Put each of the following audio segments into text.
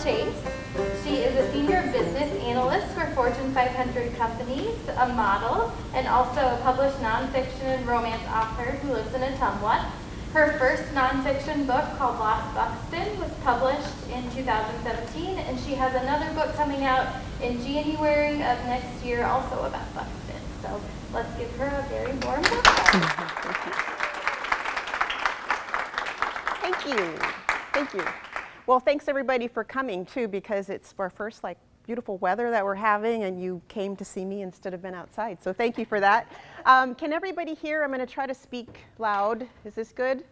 Chase. She is a senior business analyst for Fortune 500 companies, a model, and also a published nonfiction and romance author who lives in Ottumwa. Her first nonfiction book, called Lost Buxton, was published in 2017, and she has another book coming out in January of next year, also about Buxton. So let's give her a very warm welcome. Thank you. Thank you. Well, thanks everybody for coming too, because it's our first beautiful weather that we're having, and you came to see me instead of been outside. So thank you for that. Can everybody hear? I'm going to try to speak loud. Is this good?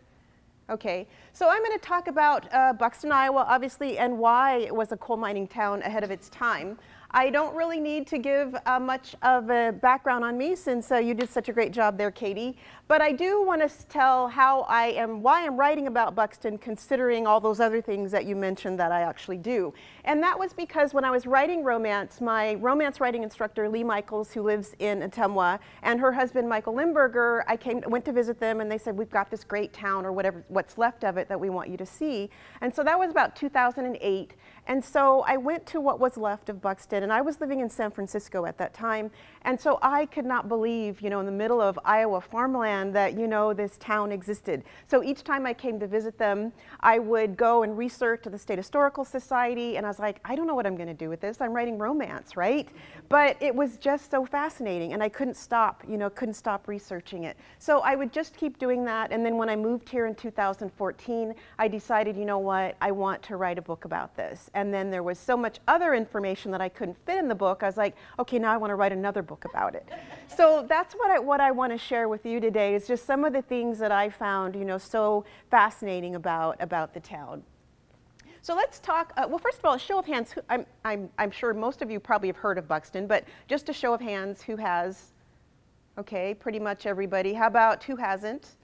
Okay. So I'm going to talk about Buxton, Iowa, obviously, and why it was a coal mining town ahead of its time. I don't really need to give much of a background on me, since you did such a great job there, Katie. But I do want to tell why I'm writing about Buxton, considering all those other things that you mentioned that I actually do. And that was because when I was writing romance, my romance writing instructor, Lee Michaels, who lives in Ottumwa, and her husband, Michael Limburger, went to visit them, and they said, we've got this great town, or what's left of it, that we want you to see. And so that was about 2008. And so I went to what was left of Buxton, and I was living in San Francisco at that time. And so I could not believe, in the middle of Iowa farmland, that, this town existed. So each time I came to visit them, I would go and research to the State Historical Society, and I was like, I don't know what I'm going to do with this. I'm writing romance, right? But it was just so fascinating, and I couldn't stop, couldn't stop researching it. So I would just keep doing that, and then when I moved here in 2014, I decided, you know what, I want to write a book about this. And then there was so much other information that I couldn't fit in the book. I was like, okay, now I want to write another book about it. So that's what I want to share with you today, is just some of the things that I found, so fascinating about the town. So let's talk, well, first of all, a show of hands. I'm sure most of you probably have heard of Buxton, but just a show of hands, who has? Okay, pretty much everybody. How about who hasn't?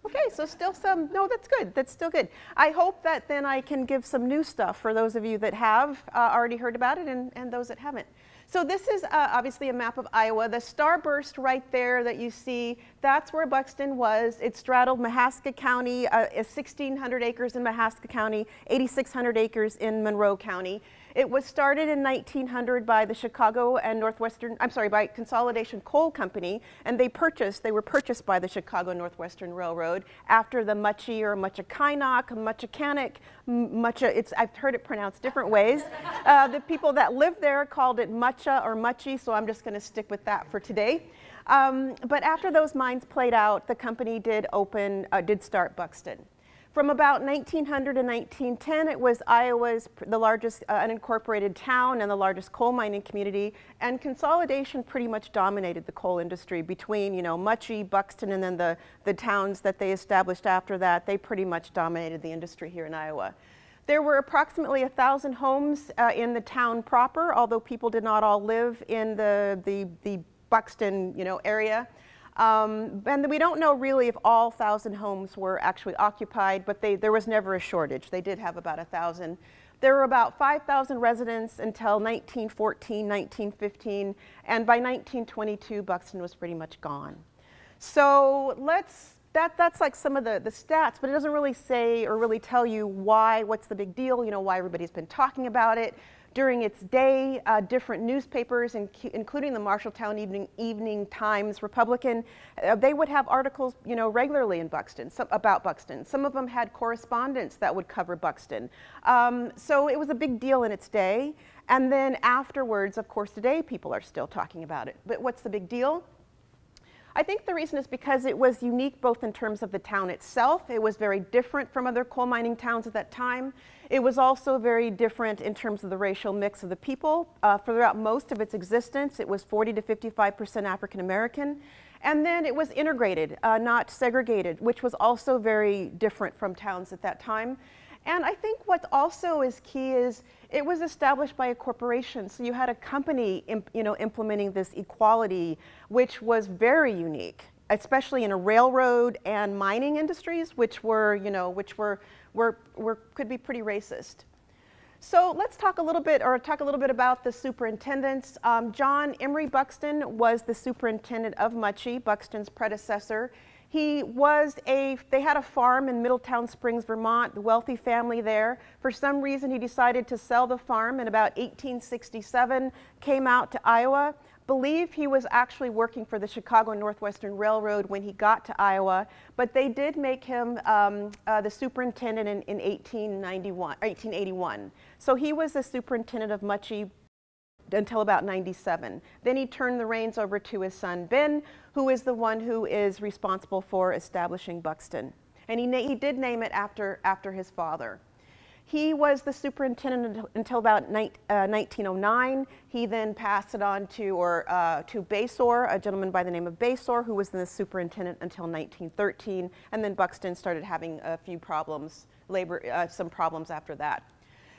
Okay, so still some. No, that's good. That's still good. I hope that then I can give some new stuff for those of you that have already heard about it, and those that haven't. So this is obviously a map of Iowa. The starburst right there that you see, that's where Buxton was. It straddled Mahaska County, 1,600 acres in Mahaska County, 8,600 acres in Monroe County. It was started in 1900 by the Chicago and by Consolidation Coal Company, and they were purchased by the Chicago Northwestern Railroad after the Muchie or Muchakinock, Muchacanic, I've heard it pronounced different ways. The people that lived there called it Mucha or Muchie, so I'm just going to stick with that for today. But after those mines played out, the company did start Buxton. From about 1900 to 1910, it was Iowa's the largest unincorporated town and the largest coal mining community, and consolidation pretty much dominated the coal industry between, Muchie, Buxton, and then the towns that they established after that. They pretty much dominated the industry here in Iowa. There were approximately 1,000 homes in the town proper, although people did not all live in the Buxton, area. And we don't know really if all 1,000 homes were actually occupied, but there was never a shortage. They did have about 1,000. There were about 5,000 residents until 1914, 1915, and by 1922, Buxton was pretty much gone. So that's like some of the stats, but it doesn't really say or really tell you what's the big deal, why everybody's been talking about it. During its day, different newspapers, including the Marshalltown Evening Times Republican, they would have articles, regularly in Buxton, about Buxton. Some of them had correspondents that would cover Buxton. So it was a big deal in its day. And then afterwards, of course, today people are still talking about it. But what's the big deal? I think the reason is because it was unique both in terms of the town itself. It was very different from other coal mining towns at that time. It was also very different in terms of the racial mix of the people. Throughout most of its existence, it was 40 to 55% African American. And then it was integrated, not segregated, which was also very different from towns at that time. And I think what also is key is it was established by a corporation. So you had a company implementing this equality, which was very unique, especially in a railroad and mining industries, which were, could be pretty racist. So let's talk a little bit about the superintendents. John Emery Buxton was the superintendent of Muchie, Buxton's predecessor. They had a farm in Middletown Springs, Vermont, the wealthy family there. For some reason, he decided to sell the farm in about 1867, came out to Iowa. Believe he was actually working for the Chicago Northwestern Railroad when he got to Iowa, but they did make him the superintendent in 1881. So he was the superintendent of Muchie until about 97. Then he turned the reins over to his son Ben, who is the one who is responsible for establishing Buxton. And he did name it after his father. He was the superintendent until about 1909. He then passed it on to Basor, a gentleman by the name of Basor, who was the superintendent until 1913. And then Buxton started having a few problems, some problems after that.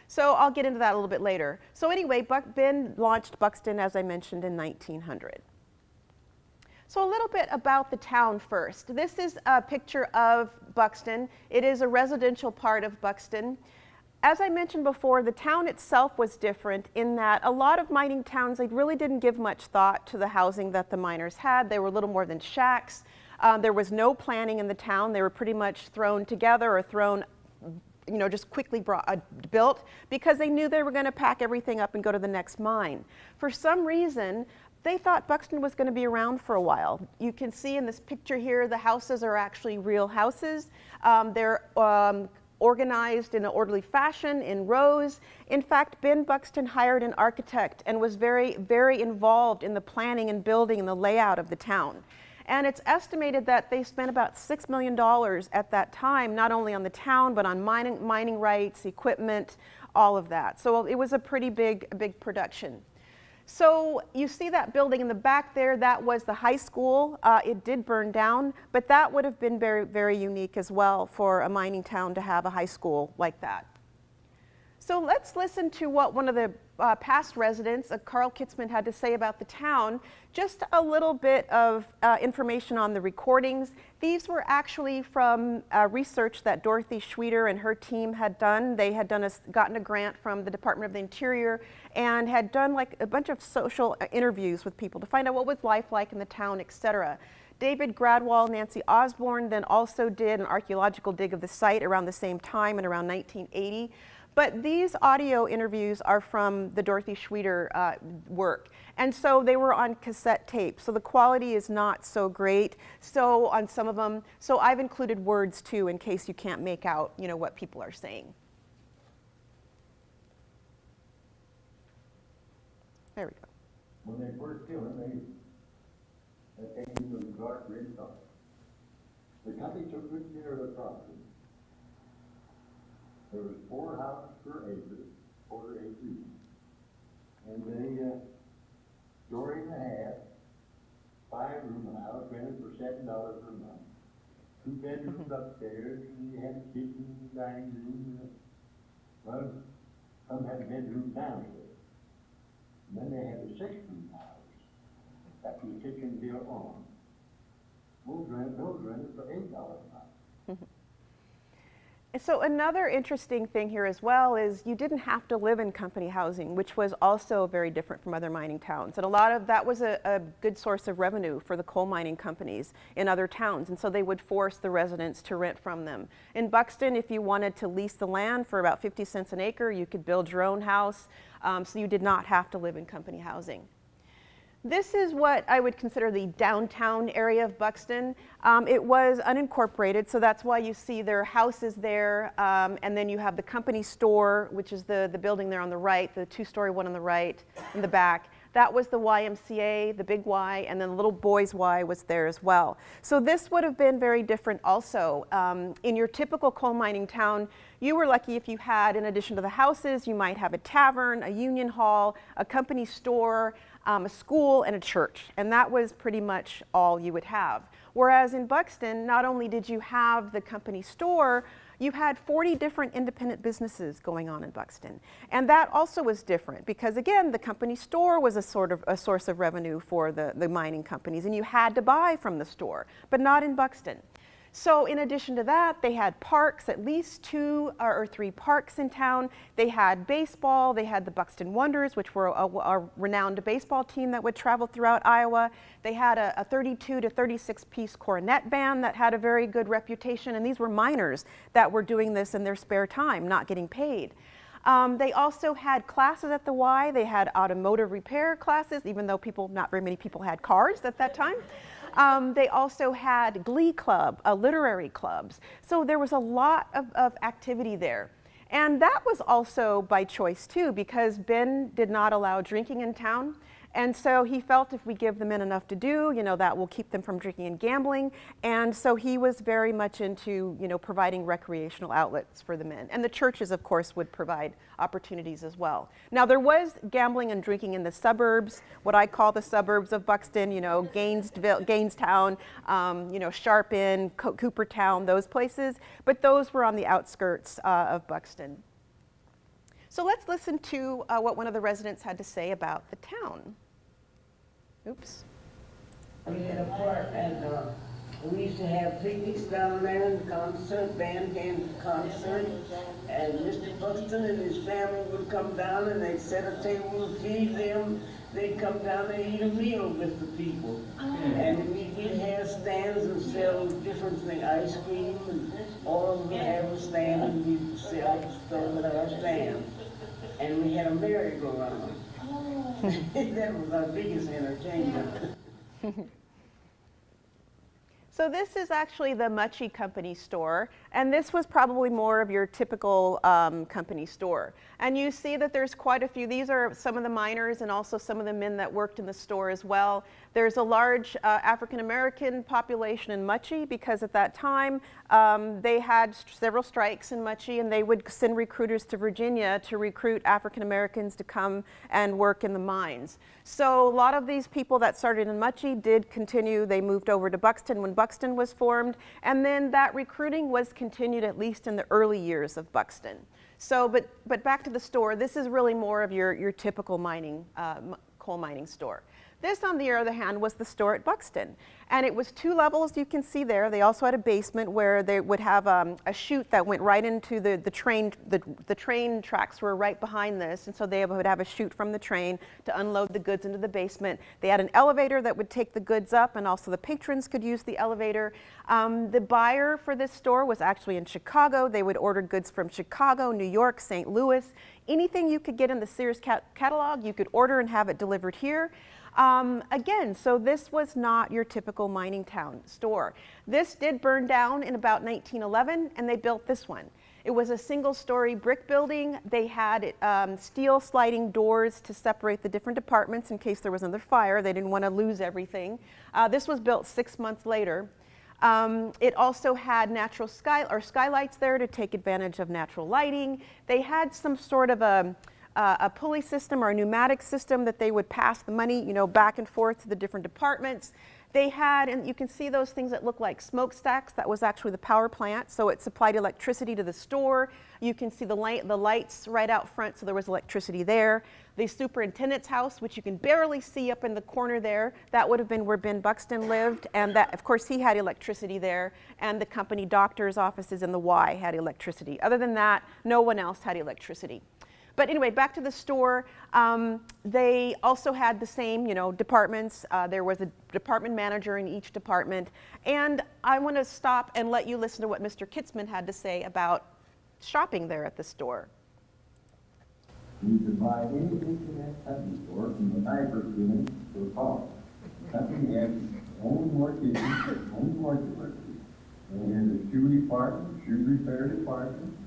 So I'll get into that a little bit later. So anyway, Ben launched Buxton, as I mentioned, in 1900. So a little bit about the town first. This is a picture of Buxton. It is a residential part of Buxton. As I mentioned before, the town itself was different in that a lot of mining towns, they really didn't give much thought to the housing that the miners had. They were little more than shacks. There was no planning in the town. They were pretty much thrown together or thrown, just quickly built because they knew they were going to pack everything up and go to the next mine. For some reason, they thought Buxton was going to be around for a while. You can see in this picture here, the houses are actually real houses. They're organized in an orderly fashion in rows. In fact, Ben Buxton hired an architect and was very, very involved in the planning and building and the layout of the town. And it's estimated that they spent about $6 million at that time, not only on the town, but on mining rights, equipment, all of that. So it was a pretty big production. So you see that building in the back there, that was the high school. It did burn down, but that would have been very, very unique as well for a mining town to have a high school like that. So let's listen to what one of the past residents, Carl Kitzman, had to say about the town. Just a little bit of information on the recordings. These were actually from research that Dorothy Schweeder and her team had done. They had gotten a grant from the Department of the Interior and had done like a bunch of social interviews with people to find out what was life like in the town, etc. David Gradwell, Nancy Osborne then also did an archaeological dig of the site around the same time in around 1980. But these audio interviews are from the Dorothy Schweeder work. And so they were on cassette tape. So the quality is not so great. So on some of them, so I've included words too in case you can't make out, what people are saying. There we go. When they first killed him, they came into the dark red color. The company took good care of the property. There was 4 houses per acre, quarter acre. And they, story and a half, 5-room house rented for $7 per month. 2 bedrooms upstairs, and you had a kitchen, dining room. Well, some had a bedroom downstairs. And then they had a 6-room house after the kitchen built on. Those rented for $8 a month. So another interesting thing here as well is you didn't have to live in company housing, which was also very different from other mining towns. And a lot of that was a good source of revenue for the coal mining companies in other towns. And so they would force the residents to rent from them. In Buxton, if you wanted to lease the land for about 50 cents an acre, you could build your own house. So you did not have to live in company housing. This is what I would consider the downtown area of Buxton. It was unincorporated, so that's why you see their houses there, and then you have the company store, which is the building there on the right, the 2-story one on the right, in the back. That was the YMCA, the big Y, and then the little boys' Y was there as well. So this would have been very different also. In your typical coal mining town, you were lucky if you had, in addition to the houses, you might have a tavern, a union hall, a company store, a school, and a church. And that was pretty much all you would have. Whereas in Buxton, not only did you have the company store, you had 40 different independent businesses going on in Buxton. And that also was different because, again, the company store was a source of revenue for the mining companies, and you had to buy from the store, but not in Buxton. So in addition to that, they had parks, at least 2 or 3 parks in town. They had baseball, they had the Buxton Wonders, which were a renowned baseball team that would travel throughout Iowa. They had a 32 to 36 piece cornet band that had a very good reputation, and these were miners that were doing this in their spare time, not getting paid. They also had classes at the Y. They had automotive repair classes, even though not very many people had cars at that time. They also had glee club, literary clubs. So there was a lot of activity there. And that was also by choice too, because Ben did not allow drinking in town. And so he felt if we give the men enough to do, that will keep them from drinking and gambling. And so he was very much into, providing recreational outlets for the men. And the churches, of course, would provide opportunities as well. Now, there was gambling and drinking in the suburbs, what I call the suburbs of Buxton, Gainestown, Sharpen, Coopertown, those places. But those were on the outskirts of Buxton. So let's listen to what one of the residents had to say about the town. Oops. We had a park, and we used to have picnics down there, and band concert, and Mr. Buxton and his family would come down, and they'd set a table to feed them. They'd come down and eat a meal with the people. And we'd have stands and sell different things, ice cream, and all of them would have a stand, and we'd sell stuff at our stand. And we had a merry-go-round. That was our biggest entertainment. So this is actually the Muchie Company store, and this was probably more of your typical company store. And you see that there's quite a few. These are some of the miners and also some of the men that worked in the store as well. There's a large African-American population in Muchie because at that time they had several strikes in Muchie, and they would send recruiters to Virginia to recruit African-Americans to come and work in the mines. So a lot of these people that started in Muchie did continue. They moved over to Buxton when Buxton was formed, and then that recruiting was continued at least in the early years of Buxton. So, but back to the store, this is really more of your typical mining, coal mining store. This, on the other hand, was the store at Buxton. And it was 2 levels, you can see there. They also had a basement where they would have a chute that went right into the train. The train tracks were right behind this, and so they would have a chute from the train to unload the goods into the basement. They had an elevator that would take the goods up, and also the patrons could use the elevator. The buyer for this store was actually in Chicago. They would order goods from Chicago, New York, St. Louis. Anything you could get in the Sears catalog, you could order and have it delivered here. Again, so this was not your typical mining town store. This did burn down in about 1911, and they built this one. It was a single-story brick building. They had steel sliding doors to separate the different departments in case there was another fire. They didn't want to lose everything. This was built 6 months later. It also had natural skylights there to take advantage of natural lighting. They had some sort of a pulley system or a pneumatic system that they would pass the money, back and forth to the different departments. They had, and you can see those things that look like smokestacks. That was actually the power plant, so it supplied electricity to the store. You can see the lights right out front, so there was electricity there. The superintendent's house, which you can barely see up in the corner there, that would have been where Ben Buxton lived, and that, of course, he had electricity there, and the company doctor's offices in the Y had electricity. Other than that, no one else had electricity. But anyway, back to the store. They also had the same, departments. There was a department manager in each department. And I want to stop and let you listen to what Mr. Kitzman had to say about shopping there at the store. You can buy anything in that company store, from the diaper cleaning to the car. Company has only more kitchens, only more deliveries. And there's a shoe department, shoe repair department,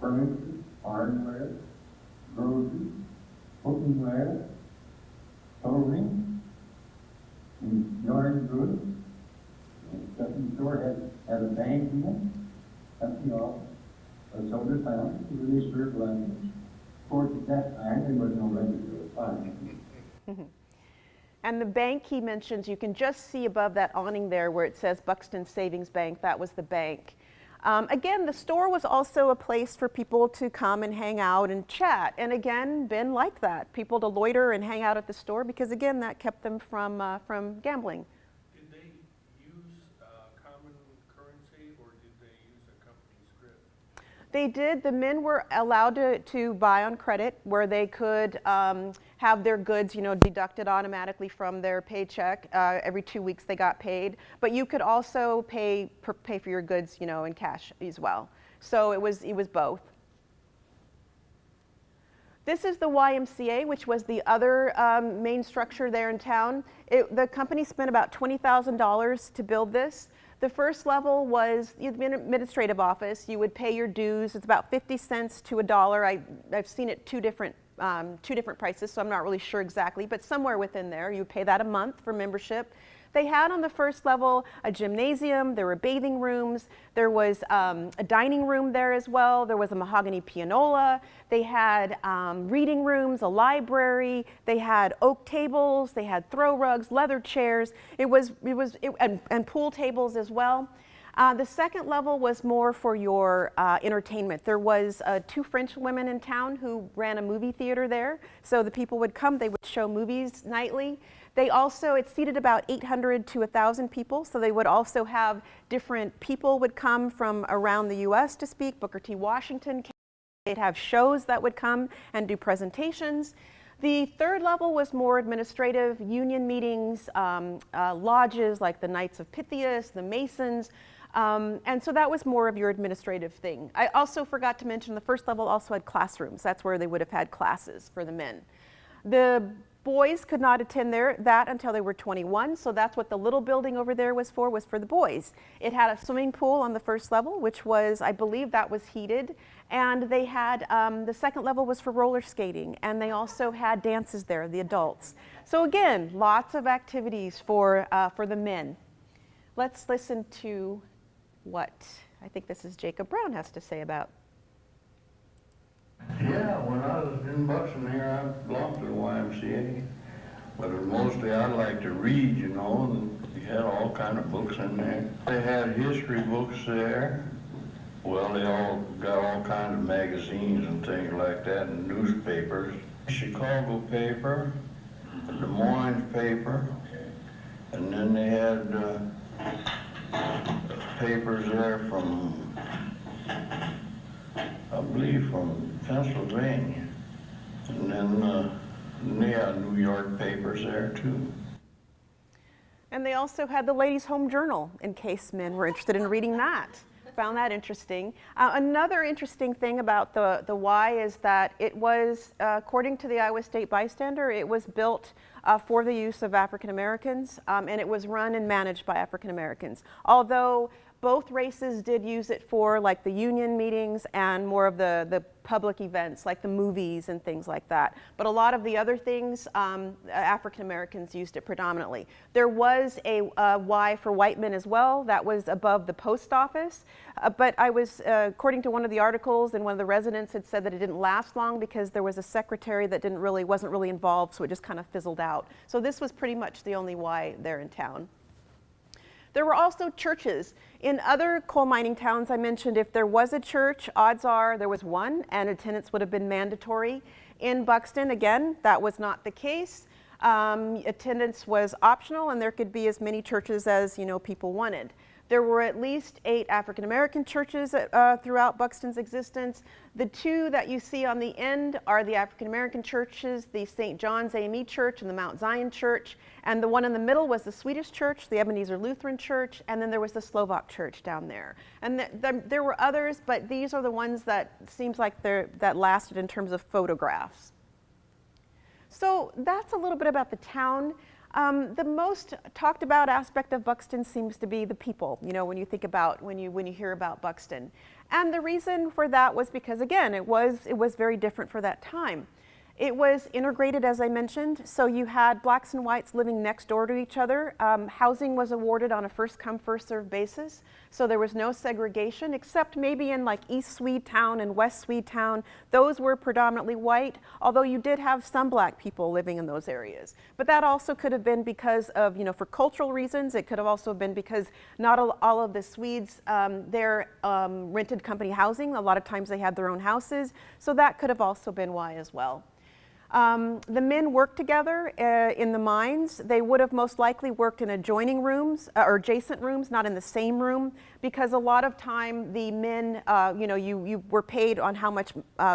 furniture, hardware, groceries, cooking ware, clothing, and yard goods. And company store has a bank in it, company office, a soda fountain, where they serve lunch. Of course, at that time, there was no register of funds. And the bank he mentions, you can just see above that awning there where it says Buxton Savings Bank. That was the bank. Again, the store was also a place for people to come and hang out and chat. And again, Ben liked that, people to loiter and hang out at the store because, again, that kept them from gambling. Did they use common currency, They did. The men were allowed to buy on credit, where they could have their goods, deducted automatically from their paycheck. Every 2 weeks they got paid. But you could also pay for your goods, in cash as well. So it was both. This is the YMCA, which was the other main structure there in town. The company spent about $20,000 to build this. The first level was the administrative office. You would pay your dues. It's about 50 cents to $1. I've seen it two different prices, so I'm not really sure exactly, but somewhere within there. You pay that a month for membership. They had on the first level a gymnasium, there were bathing rooms, there was a dining room there as well, there was a mahogany pianola, they had reading rooms, a library, they had oak tables, they had throw rugs, leather chairs, and pool tables as well. The second level was more for your entertainment. There was 2 French women in town who ran a movie theater there, so the people would come, they would show movies nightly. It seated about 800 to 1,000 people, so they would also have different people would come from around the US to speak. Booker T. Washington came. They'd have shows that would come and do presentations. The third level was more administrative, union meetings, lodges like the Knights of Pythias, the Masons, and so that was more of your administrative thing. I also forgot to mention the first level also had classrooms. That's where they would have had classes for the men. The boys could not attend that until they were 21, so that's what the little building over there was for the boys. It had a swimming pool on the first level, which was, I believe that was heated, and they had, the second level was for roller skating, and they also had dances there, the adults. So again, lots of activities for the men. Let's listen to what I think this is Jacob Brown has to say about. Yeah, when I was in Buxton here, I belonged to the YMCA. But mostly I like to read, and we had all kind of books in there. They had history books there. Well, they all got all kinds of magazines and things like that, and newspapers. Chicago paper, the Des Moines paper, and then they had papers there from, I believe, from Pennsylvania, and then they had New York papers there too. And they also had the Ladies' Home Journal, in case men were interested in reading that. Found that interesting. Another interesting thing about the Y is that it was, according to the Iowa State Bystander, it was built for the use of African Americans, and it was run and managed by African Americans. Although both races did use it for like the union meetings and more of the public events like the movies and things like that. But a lot of the other things, African Americans used it predominantly. There was a Y for white men as well that was above the post office. But I was, according to one of the articles, and one of the residents had said that it didn't last long because there was a secretary that wasn't really involved, so it just kind of fizzled out. So this was pretty much the only Y there in town. There were also churches. In other coal mining towns, I mentioned if there was a church, odds are there was one, and attendance would have been mandatory. In Buxton, again, that was not the case. Attendance was optional, and there could be as many churches as people wanted. There were at least 8 African American churches throughout Buxton's existence. The 2 that you see on the end are the African American churches, the St. John's AME Church and the Mount Zion Church. And the one in the middle was the Swedish Church, the Ebenezer Lutheran Church, and then there was the Slovak Church down there. And there were others, but these are the ones that seems like that lasted in terms of photographs. So that's a little bit about the town. The most talked about aspect of Buxton seems to be the people, when you think about, when you hear about Buxton. And the reason for that was because, again, it was very different for that time. It was integrated, as I mentioned, so you had blacks and whites living next door to each other. Housing was awarded on a first-come, first-served basis, so there was no segregation, except maybe in like East Swedetown and West Swedetown. Those were predominantly white, although you did have some black people living in those areas. But that also could have been because of, for cultural reasons. It could have also been because not all of the Swedes, they're rented company housing. A lot of times they had their own houses, so that could have also been why as well. The men worked together in the mines. They would have most likely worked in adjoining rooms or adjacent rooms, not in the same room, because a lot of time the men, you were paid on how much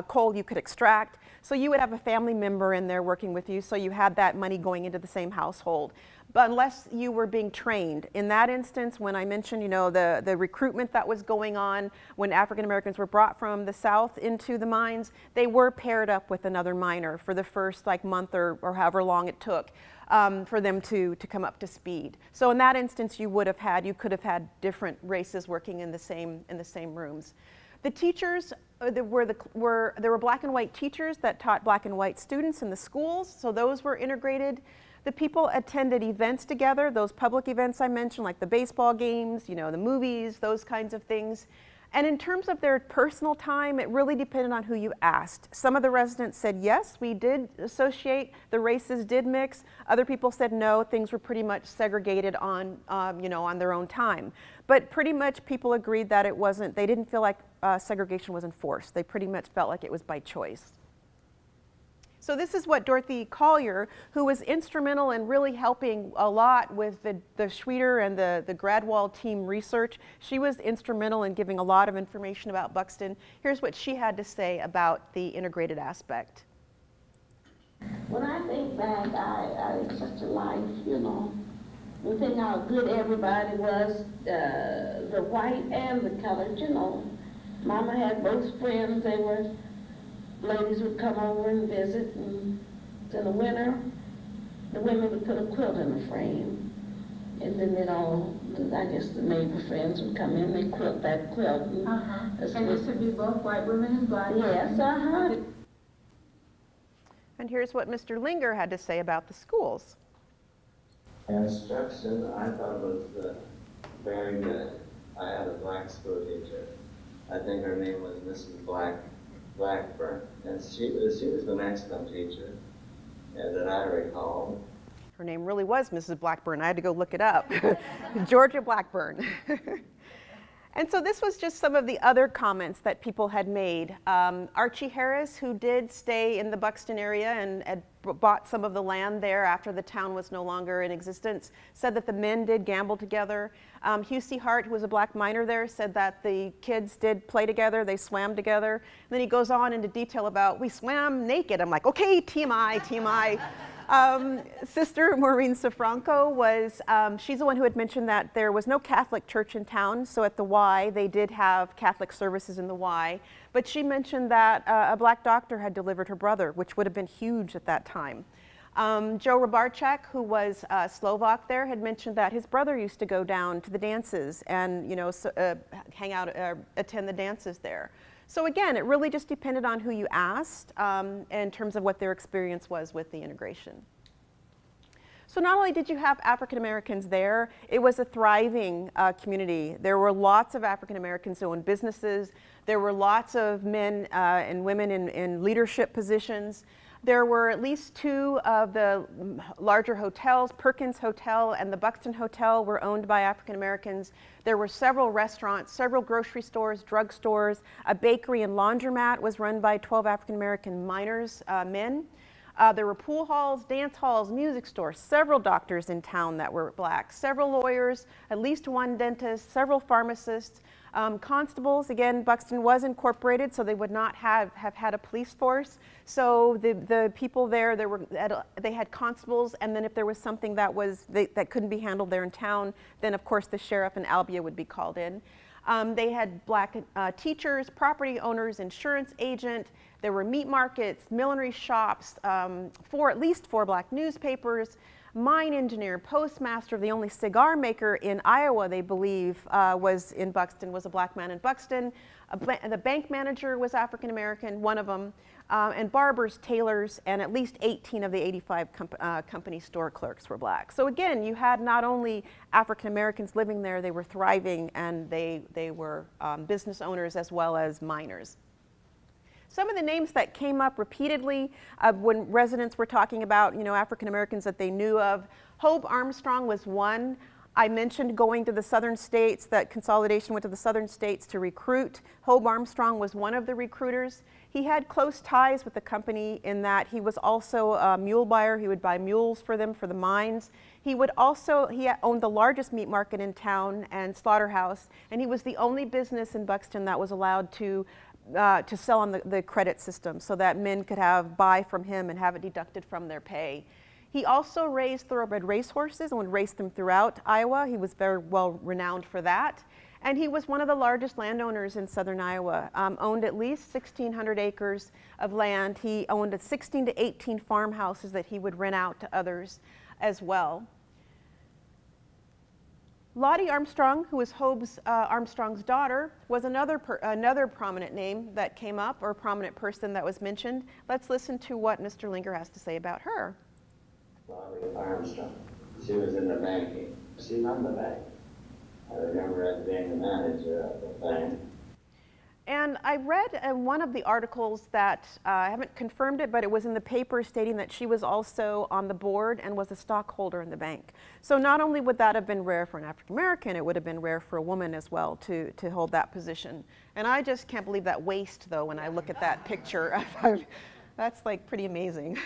coal you could extract. So you would have a family member in there working with you, so you had that money going into the same household. But unless you were being trained. In that instance, when I mentioned, the recruitment that was going on when African Americans were brought from the South into the mines, they were paired up with another miner for the first month or however long it took for them to come up to speed. So in that instance, you could have had different races working in the same rooms. The teachers, there were black and white teachers that taught black and white students in the schools, so those were integrated. The people attended events together, those public events I mentioned, like the baseball games, the movies, those kinds of things. And in terms of their personal time, it really depended on who you asked. Some of the residents said, yes, we did associate, the races did mix. Other people said no, things were pretty much segregated on their own time. But pretty much people agreed that they didn't feel like segregation was enforced. They pretty much felt like it was by choice. So this is what Dorothy Collier, who was instrumental in really helping a lot with the Schweter and the Gradwall team research. She was instrumental in giving a lot of information about Buxton. Here's what she had to say about the integrated aspect. When I think back, I such a life, We think how good everybody was, the white and the colored, Mama had both friends, ladies would come over and visit, and in the winter, the women would put a quilt in a frame. And then I guess the neighbor friends would come in, they'd quilt that quilt. And this would be both white women and black women? Yes, And here's what Mr. Linger had to say about the schools. Instruction, I thought was very good. I had a black school teacher. I think her name was Mrs. Blackburn, and she was an excellent teacher, that I recall. Her name really was Mrs. Blackburn. I had to go look it up. Georgia Blackburn. And so this was just some of the other comments that people had made. Archie Harris, who did stay in the Buxton area and had bought some of the land there after the town was no longer in existence, said that the men did gamble together. Hugh C. Hart, who was a black miner there, said that the kids did play together, they swam together. And then he goes on into detail about, we swam naked. I'm like, okay, TMI, TMI. Sister Maureen Safranco was, she's the one who had mentioned that there was no Catholic church in town, so at the Y, they did have Catholic services in the Y, but she mentioned that a black doctor had delivered her brother, which would have been huge at that time. Joe Rybarczak, who was Slovak there, had mentioned that his brother used to go down to the dances and, hang out, attend the dances there. So again, it really just depended on who you asked in terms of what their experience was with the integration. So not only did you have African Americans there, it was a thriving community. There were lots of African Americans who owned businesses. There were lots of men and women in leadership positions. There were at least 2 of the larger hotels. Perkins Hotel and the Buxton Hotel were owned by African Americans. There were several restaurants, several grocery stores, drugstores. A bakery and laundromat was run by 12 African American miners, men. There were pool halls, dance halls, music stores, several doctors in town that were black, several lawyers, at least 1 dentist, several pharmacists. Constables, again, Buxton was incorporated, so they would not have had a police force. So the people there, they had constables, and then if there was something that couldn't be handled there in town, then of course the sheriff and albia would be called in. They had black teachers, property owners, insurance agent. There were meat markets, millinery shops, at least 4 black newspapers. Mine engineer, postmaster, the only cigar maker in Iowa, they believe, was in Buxton, was a black man in Buxton. The bank manager was African American, one of them, and barbers, tailors, and at least 18 of the 85 company store clerks were black. So again, you had not only African Americans living there, they were thriving, and they were business owners as well as miners. Some of the names that came up repeatedly when residents were talking about, African Americans that they knew of, Hope Armstrong was one. I mentioned going to the southern states, that consolidation went to the southern states to recruit. Hobe Armstrong was one of the recruiters. He had close ties with the company in that he was also a mule buyer. He would buy mules for them for the mines. He owned the largest meat market in town and slaughterhouse, and he was the only business in Buxton that was allowed to sell on the credit system so that men could buy from him and have it deducted from their pay. He also raised thoroughbred racehorses and would race them throughout Iowa. He was very well renowned for that. And he was one of the largest landowners in southern Iowa, owned at least 1,600 acres of land. He owned 16 to 18 farmhouses that he would rent out to others as well. Lottie Armstrong, who was Hobe Armstrong's daughter, was another prominent name that came up, or prominent person that was mentioned. Let's listen to what Mr. Linger has to say about her. Lottie Armstrong. She was in the banking. She run the bank. I remember her being the manager of the bank. And I read one of the articles that, I haven't confirmed it, but it was in the paper stating that she was also on the board and was a stockholder in the bank. So not only would that have been rare for an African American, it would have been rare for a woman as well to hold that position. And I just can't believe that waist, though, when I look at that picture. That's like pretty amazing.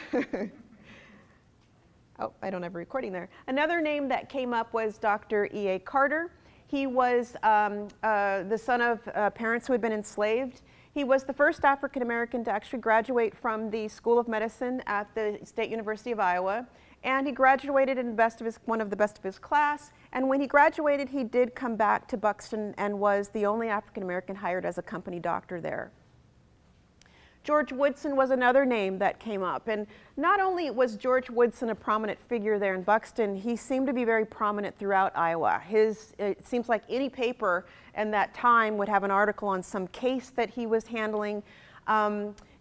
Oh, I don't have a recording there. Another name that came up was Dr. E.A. Carter. He was the son of parents who had been enslaved. He was the first African American to actually graduate from the School of Medicine at the State University of Iowa. And he graduated in one of the best of his class. And when he graduated, he did come back to Buxton and was the only African American hired as a company doctor there. George Woodson was another name that came up. And not only was George Woodson a prominent figure there in Buxton, he seemed to be very prominent throughout Iowa. It seems like any paper in that time would have an article on some case that he was handling.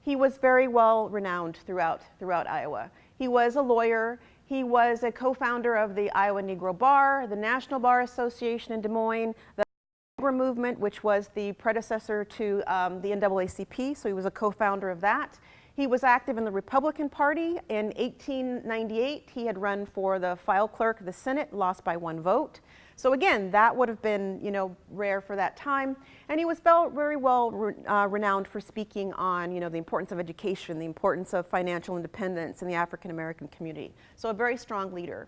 He was very well renowned throughout Iowa. He was a lawyer. He was a co-founder of the Iowa Negro Bar, the National Bar Association in Des Moines, the movement, which was the predecessor to the NAACP, so he was a co-founder of that. He was active in the Republican Party. In 1898, he had run for the file clerk of the Senate, lost by 1 vote. So again, that would have been, rare for that time. And he was very well renowned for speaking on, the importance of education, the importance of financial independence in the African American community. So a very strong leader.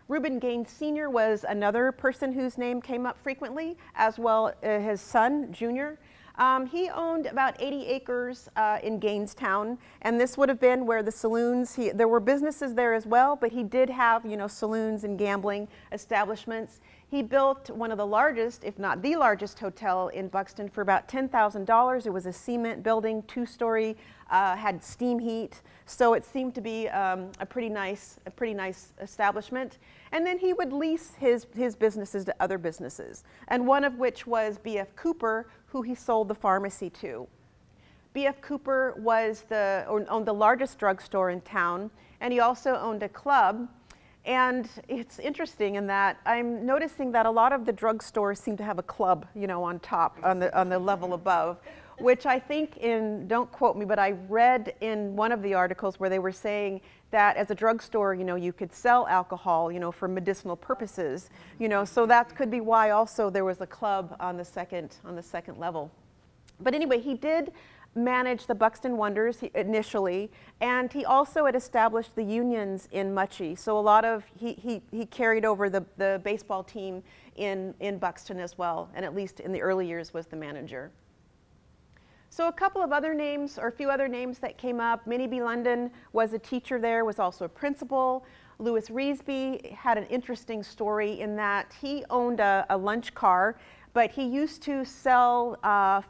Reuben Gaines Sr. was another person whose name came up frequently, as well as his son, Junior. He owned about 80 acres in Gainestown, and this would have been where the saloons, there were businesses there as well, but he did have, saloons and gambling establishments. He built one of the largest, if not the largest hotel in Buxton for about $10,000. It was a cement building, 2-story, had steam heat. So it seemed to be a pretty nice establishment. And then he would lease his businesses to other businesses, and one of which was B.F. Cooper, who he sold the pharmacy to. B.F. Cooper owned the largest drugstore in town, and he also owned a club. And it's interesting in that I'm noticing that a lot of the drugstores seem to have a club, on top, on the level above, which I think don't quote me, but I read in one of the articles where they were saying that as a drugstore, you could sell alcohol, for medicinal purposes, so that could be why also there was a club on the second level. But anyway, he did manage the Buxton Wonders initially, and he also had established the unions in Muchie. So he carried over the baseball team in Buxton as well, and at least in the early years was the manager. So a couple of other names, or a few other names that came up. Minnie B. London was a teacher there, was also a principal. Louis Reesby had an interesting story in that he owned a lunch car, but he used to sell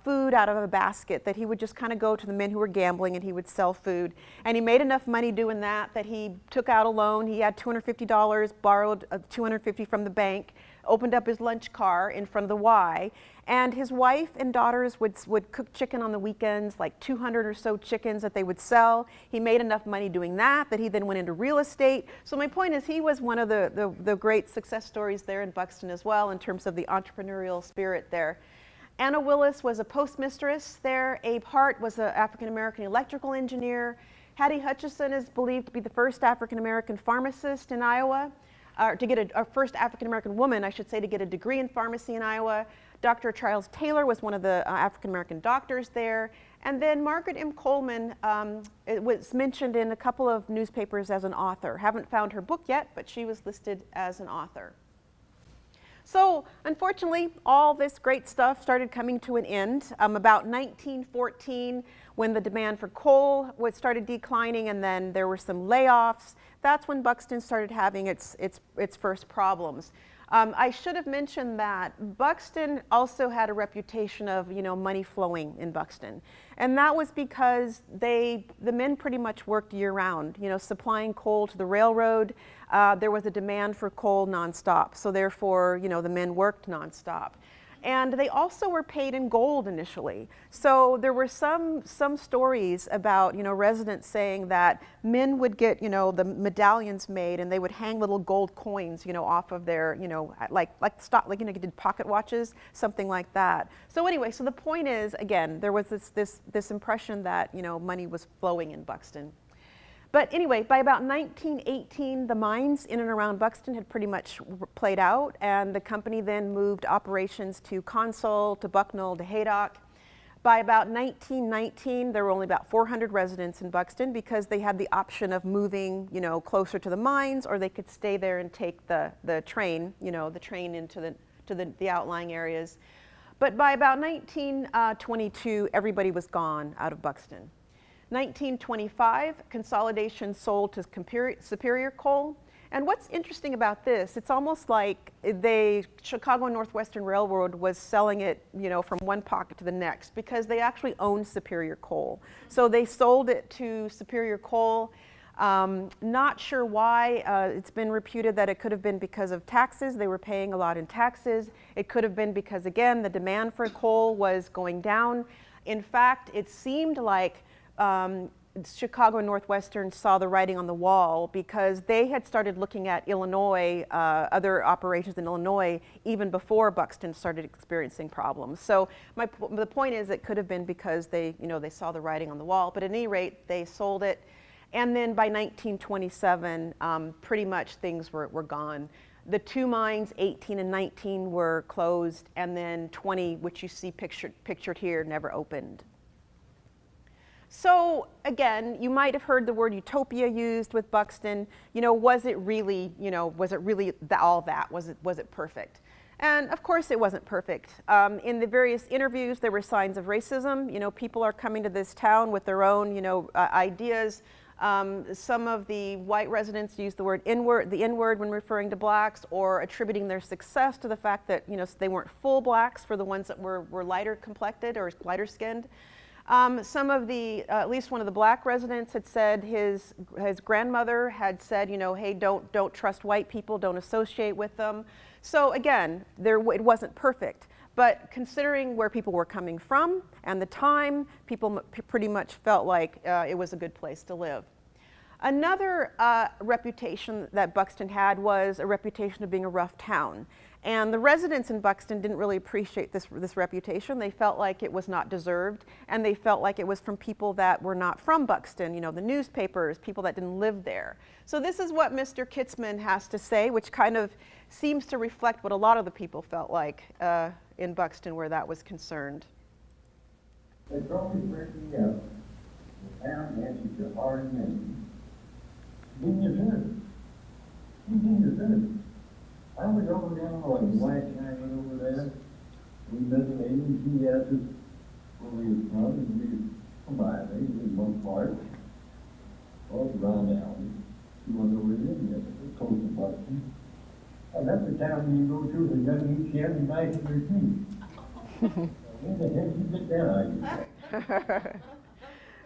food out of a basket, that he would just kind of go to the men who were gambling and he would sell food. And he made enough money doing that he took out a loan. He had $250, borrowed $250 from the bank, opened up his lunch car in front of the Y, and his wife and daughters would cook chicken on the weekends, like 200 or so chickens that they would sell. He made enough money doing that he then went into real estate. So my point is, he was one of the great success stories there in Buxton as well, in terms of the entrepreneurial spirit there. Anna Willis was a postmistress there. Abe Hart was an African-American electrical engineer. Hattie Hutchison is believed to be the first African-American pharmacist in Iowa. to get a first African-American woman, I should say, to get a degree in pharmacy in Iowa. Dr. Charles Taylor was one of the African-American doctors there. And then Margaret M. Coleman it was mentioned in a couple of newspapers as an author. Haven't found her book yet, but she was listed as an author. So unfortunately, all this great stuff started coming to an end about 1914, when the demand for coal started declining, and then there were some layoffs. That's when Buxton started having its first problems. I should have mentioned that Buxton also had a reputation of, money flowing in Buxton. And that was because the men pretty much worked year round, supplying coal to the railroad. There was a demand for coal nonstop. So therefore, the men worked nonstop. And they also were paid in gold initially. So there were some stories about, residents saying that men would get, the medallions made, and they would hang little gold coins, off of their, like you did pocket watches, something like that. So anyway, so the point is, again, there was this impression that, money was flowing in Buxton. But anyway, by about 1918, the mines in and around Buxton had pretty much played out, and the company then moved operations to Consol, to Bucknell, to Haydock. By about 1919, there were only about 400 residents in Buxton because they had the option of moving, closer to the mines, or they could stay there and take the train, the train into the outlying areas. But by about 1922, everybody was gone out of Buxton. 1925, Consolidation sold to Superior Coal. And what's interesting about this, it's almost like the Chicago Northwestern Railroad was selling it, from one pocket to the next, because they actually owned Superior Coal. So they sold it to Superior Coal. Not sure why. It's been reputed that it could have been because of taxes. They were paying a lot in taxes. It could have been because, again, the demand for coal was going down. In fact, it seemed like Chicago Northwestern saw the writing on the wall, because they had started looking at Illinois, other operations in Illinois, even before Buxton started experiencing problems. So the point is, it could have been because they saw the writing on the wall. But at any rate, they sold it. And then by 1927, pretty much things were gone. The two mines, 18 and 19, were closed, and then 20, which you see pictured here, never opened. So again, you might have heard the word utopia used with Buxton. Was it really, all that? Was it perfect? And of course it wasn't perfect. In the various interviews, there were signs of racism. People are coming to this town with their own, ideas. Some of the white residents use the N-word when referring to blacks, or attributing their success to the fact that, they weren't full blacks for the ones that were lighter complected or lighter skinned. Some of the, at least one of the black residents had said his grandmother had said, hey, don't trust white people, don't associate with them. So again, it wasn't perfect. But considering where people were coming from and the time, people pretty much felt like it was a good place to live. Another reputation that Buxton had was a reputation of being a rough town. And the residents in Buxton didn't really appreciate this reputation. They felt like it was not deserved, and they felt like it was from people that were not from Buxton, the newspapers, people that didn't live there. So this is what Mr. Kitzman has to say, which kind of seems to reflect what a lot of the people felt like in Buxton where that was concerned. They drove me freaking up. The town had such a hard name. Didn't deserve it. You didn't deserve it. I was over down on White Island over there. We met a lady, she asked us where we was from, and we combined things in one part. All around down. She wasn't over in India, but it's close to Buxton. And that's the town you go to, they got each every night in their team. When the heck you get that idea?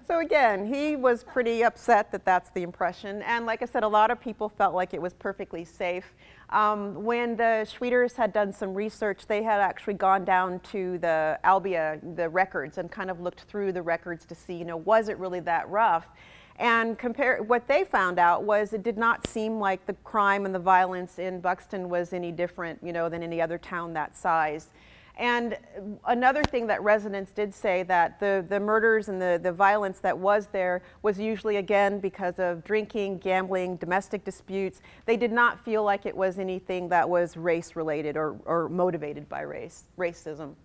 So again, he was pretty upset that that's the impression. And like I said, a lot of people felt like it was perfectly safe. When the Schwieters had done some research, they had actually gone down to the Albia, the records, and kind of looked through the records to see, was it really that rough? And what they found out was it did not seem like the crime and the violence in Buxton was any different, than any other town that size. And another thing that residents did say, that the murders and the violence that was there was usually, again, because of drinking, gambling, domestic disputes. They did not feel like it was anything that was race-related or motivated by racism.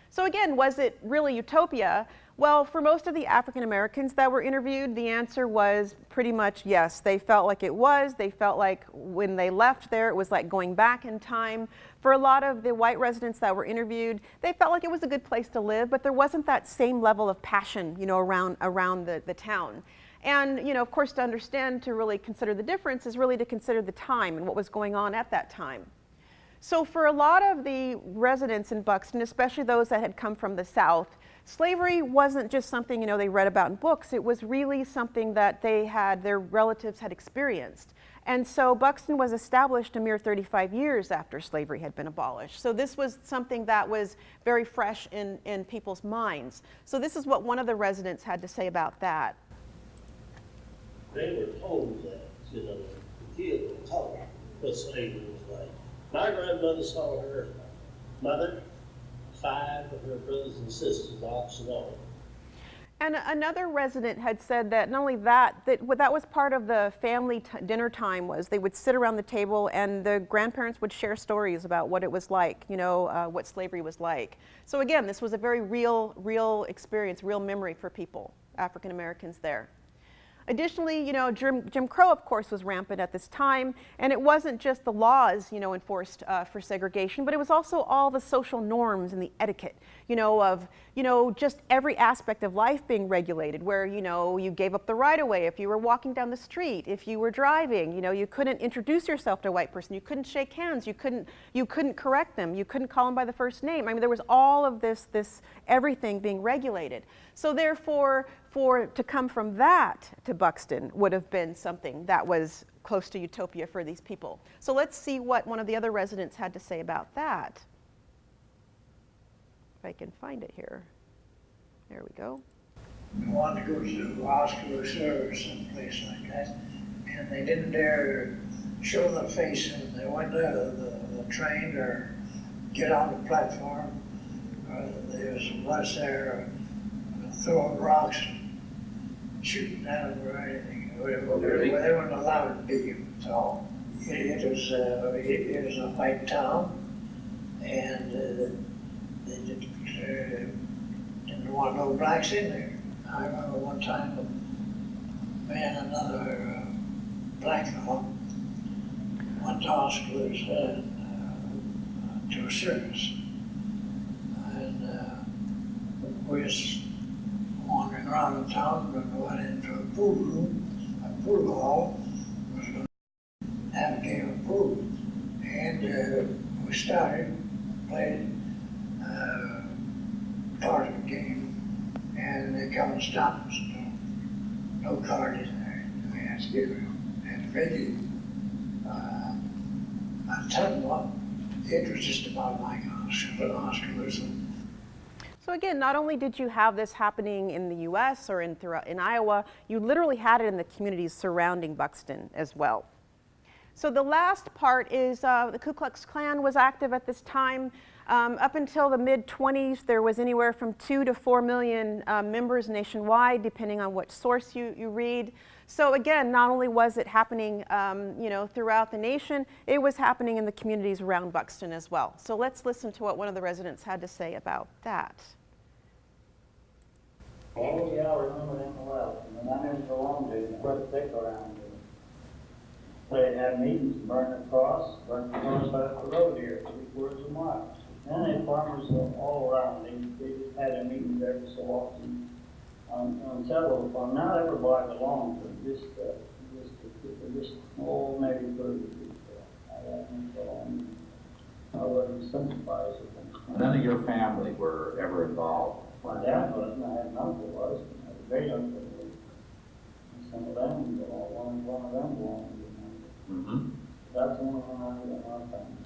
So again, was it really utopia? Well, for most of the African Americans that were interviewed, the answer was pretty much yes. They felt like it was. They felt like when they left there, it was like going back in time. For a lot of the white residents that were interviewed, they felt like it was a good place to live, but there wasn't that same level of passion, you know, around the town. And, you know, of course, to understand, to really consider the difference is really to consider the time and what was going on at that time. So for a lot of the residents in Buxton, especially those that had come from the South, slavery wasn't just something, you know, they read about in books. It was really something that their relatives had experienced. And so Buxton was established a mere 35 years after slavery had been abolished. So this was something that was very fresh in people's minds. So this is what one of the residents had to say about that. They were told that, you know, the kids were taught what slavery was like. My grandmother saw her mother, 5 of her brothers and sisters, ox and all. And another resident had said that not only that was part of the family dinner time. Was they would sit around the table and the grandparents would share stories about what it was like, you know, what slavery was like. So again, this was a very real experience, real memory for people, African Americans there. Additionally, you know, Jim Crow, of course, was rampant at this time, and it wasn't just the laws, you know, enforced for segregation, but it was also all the social norms and the etiquette, you know, of, you know, just every aspect of life being regulated, where, you know, you gave up the right-of-way if you were walking down the street, if you were driving, you know, you couldn't introduce yourself to a white person, you couldn't shake hands, you couldn't correct them, you couldn't call them by the first name. I mean, there was all of this everything being regulated. So therefore, to come from that to Buxton would have been something that was close to utopia for these people. So let's see what one of the other residents had to say about that. If I can find it here. There we go. I wanted to go to hospital or someplace like that, and they didn't dare show their face when they went to the train or get on the platform. There was there throwing rocks, shooting at them or anything. They weren't allowed to be. So it was a white town, and they didn't want no blacks in there. I remember one time me and another black fellow went to hospital to a service, and we was wandering around the town and went into a pool room, a pool hall. Was going to have a game of pool, and we started playing part of the game, and they come and stop us. No card in there. We had to give them. And really, I'm telling you what, it was just about like Oscarism. So again, not only did you have this happening in the U.S. or in Iowa, you literally had it in the communities surrounding Buxton as well. So the last part is the Ku Klux Klan was active at this time. Up until the mid-20s, there was anywhere from 2 to 4 million members nationwide, depending on what source you read. So again, not only was it happening you know, throughout the nation, it was happening in the communities around Buxton as well. So let's listen to what one of the residents had to say about that. Oh, yeah, I remember them well. And I never so long to put thick around it. They'd have meetings, burn the cross out the road here, 3/4 of a mile. Then they had farmers all around. They just had a meeting every so often on several farms. Not everybody belonged, but just maybe 30 people. I wasn't sympathized with them. None of your family were ever involved. My dad wasn't, I had an uncle was, a great uncle was. Some of them, one of them belonged. Mm-hmm. That's the only one I knew in our family.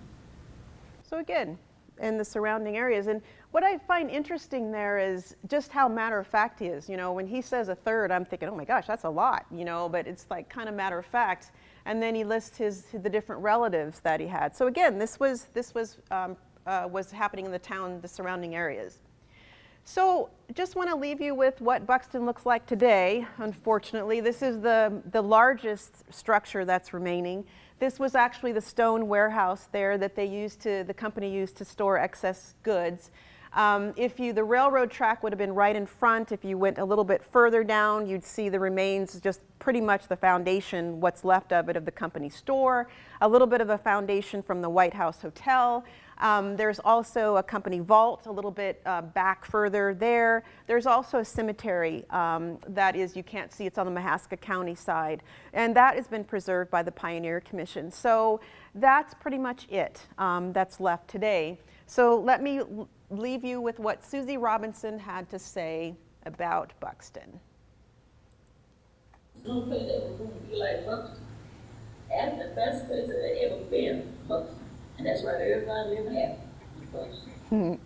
So again, in the surrounding areas. And what I find interesting there is just how matter of fact he is. You know, when he says a third, I'm thinking, oh my gosh, that's a lot, you know, but it's like kind of matter of fact. And then he lists the different relatives that he had. So again, this was was happening in the town, the surrounding areas. So just want to leave you with what Buxton looks like today. Unfortunately, this is the largest structure that's remaining. This was actually the stone warehouse there that the company used to store excess goods. The railroad track would have been right in front. If you went a little bit further down, you'd see the remains, just pretty much the foundation, what's left of it, of the company store, a little bit of a foundation from the White House Hotel. There's also a company vault a little bit back further there. There's also a cemetery that is, you can't see, it's on the Mahaska County side. And that has been preserved by the Pioneer Commission. So that's pretty much it that's left today. So let me leave you with what Susie Robinson had to say about Buxton. No place that was going to be like Buxton. That's the best place that I ever been, Buxton. And that's why everybody live happy in Buxton.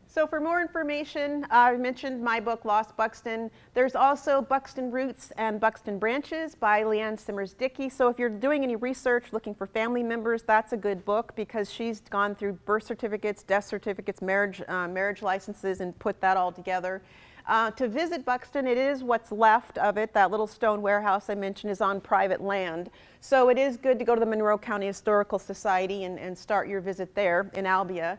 So for more information, I mentioned my book, Lost Buxton. There's also Buxton Roots and Buxton Branches by Leanne Simmers-Dickey. So if you're doing any research, looking for family members, that's a good book because she's gone through birth certificates, death certificates, marriage licenses, and put that all together. To visit Buxton, it is what's left of it. That little stone warehouse I mentioned is on private land. So it is good to go to the Monroe County Historical Society and start your visit there in Albia.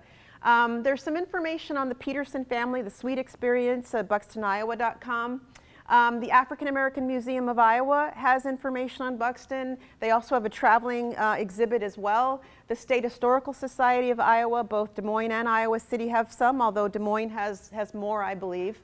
There's some information on the Peterson family, the Sweet Experience at buxtoniowa.com. The African American Museum of Iowa has information on Buxton. They also have a traveling exhibit as well. The State Historical Society of Iowa, both Des Moines and Iowa City have some, although Des Moines has more, I believe.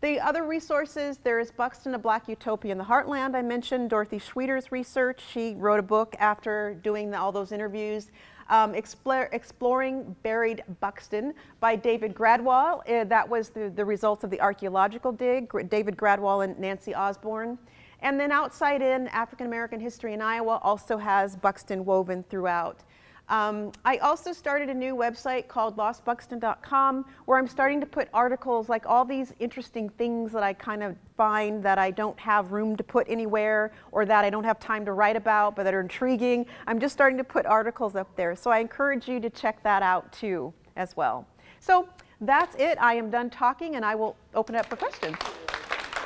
The other resources, there is Buxton, A Black Utopia in the Heartland. I mentioned Dorothy Schweiter's research. She wrote a book after doing all those interviews. Exploring Buried Buxton by David Gradwell. That was the results of the archaeological dig, David Gradwell and Nancy Osborne. And then Outside In, African American History in Iowa also has Buxton woven throughout. I also started a new website called lostbuxton.com where I'm starting to put articles like all these interesting things that I kind of find that I don't have room to put anywhere or that I don't have time to write about but that are intriguing. I'm just starting to put articles up there. So I encourage you to check that out too as well. So that's it. I am done talking and I will open it up for questions.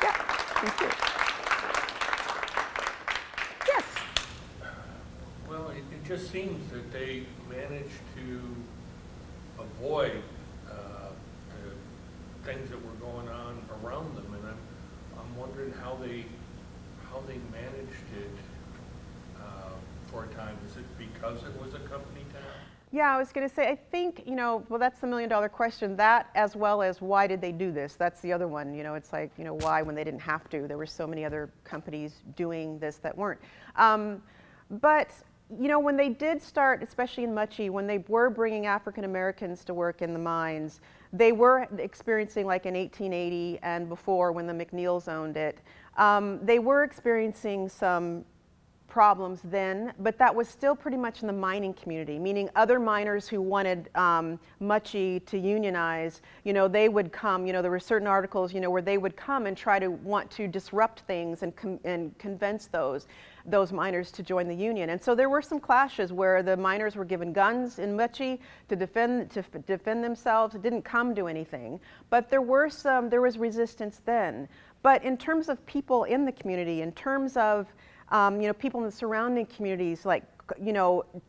Yeah, thank you. Yes. Well, it just seems that they managed to avoid things that were going on around them, and I'm wondering how they managed it for a time. Is it because it was a company town? Yeah, I was going to say, I think, well, that's the million-dollar question. That, as well as why did they do this? That's the other one. It's like, why when they didn't have to? There were so many other companies doing this that weren't. But when they did start, especially in Muchie, when they were bringing African Americans to work in the mines, they were experiencing, like in 1880 and before when the McNeils owned it, they were experiencing some problems then, but that was still pretty much in the mining community, meaning other miners who wanted Muchie to unionize, they would come, there were certain articles, where they would come and try to want to disrupt things and convince those miners to join the union. And so there were some clashes where the miners were given guns in Muchie to defend themselves. It didn't come to anything, but there was resistance then. But in terms of people in the community, in terms of people in the surrounding communities, like,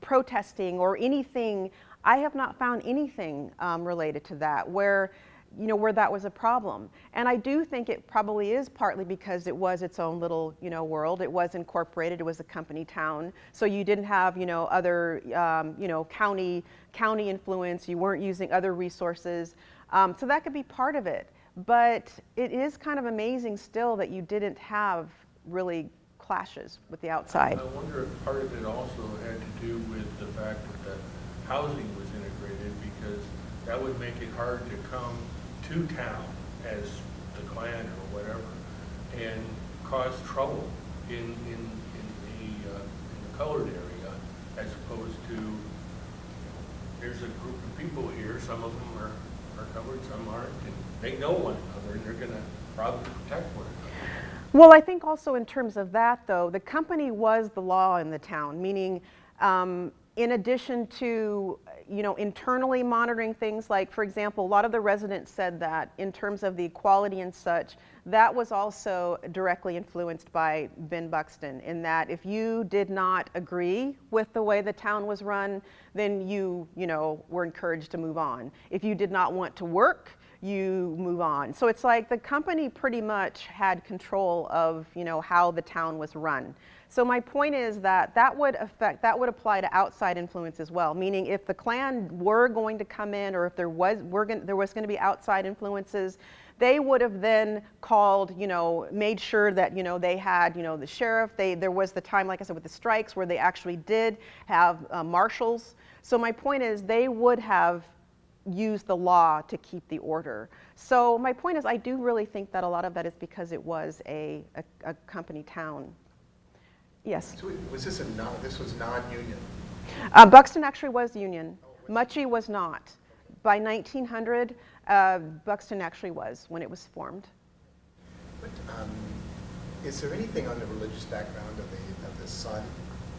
protesting or anything, I have not found anything related to that where that was a problem. And I do think it probably is partly because it was its own little, world. It was incorporated. It was a company town. So you didn't have, other, county influence. You weren't using other resources. So that could be part of it. But it is kind of amazing still that you didn't have really clashes with the outside. I wonder if part of it also had to do with the fact that the housing was integrated, because that would make it hard to come to town as the Klan or whatever and cause trouble in the colored area, as opposed to there's a group of people here, some of them are colored, some aren't, and they know one another and they're going to probably protect one another. Well, I think also in terms of that, though, the company was the law in the town, meaning in addition to, internally monitoring things like, for example, a lot of the residents said that in terms of the equality and such, that was also directly influenced by Ben Buxton, in that if you did not agree with the way the town was run, then you were encouraged to move on. If you did not want to work, you move on. So it's like the company pretty much had control of, how the town was run. So my point is that would apply to outside influence as well, meaning if the Klan were going to come in, or if there was going to be outside influences, they would have then called, made sure that, they had, the sheriff. There was the time, like I said, with the strikes where they actually did have marshals. So my point is they would have used the law to keep the order. So my point is I do really think that a lot of that is because it was a company town. Yes? So was this this was non-union? Buxton actually was union. Muchie was not. By 1900, Buxton actually was when it was formed. But is there anything on the religious background of the son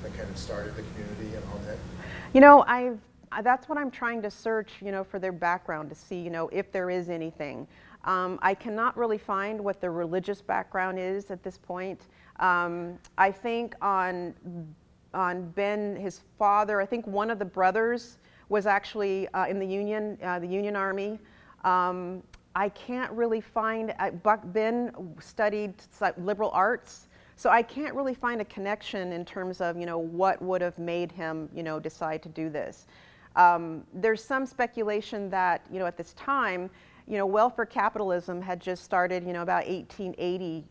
that kind of started the community and all that? That's what I'm trying to search, for their background to see, if there is anything. I cannot really find what the religious background is at this point. I think on Ben, his father, I think one of the brothers was actually in the Union Army. I can't really find, Ben studied liberal arts, so I can't really find a connection in terms of, what would have made him, decide to do this. There's some speculation that, at this time, welfare capitalism had just started, about 1880,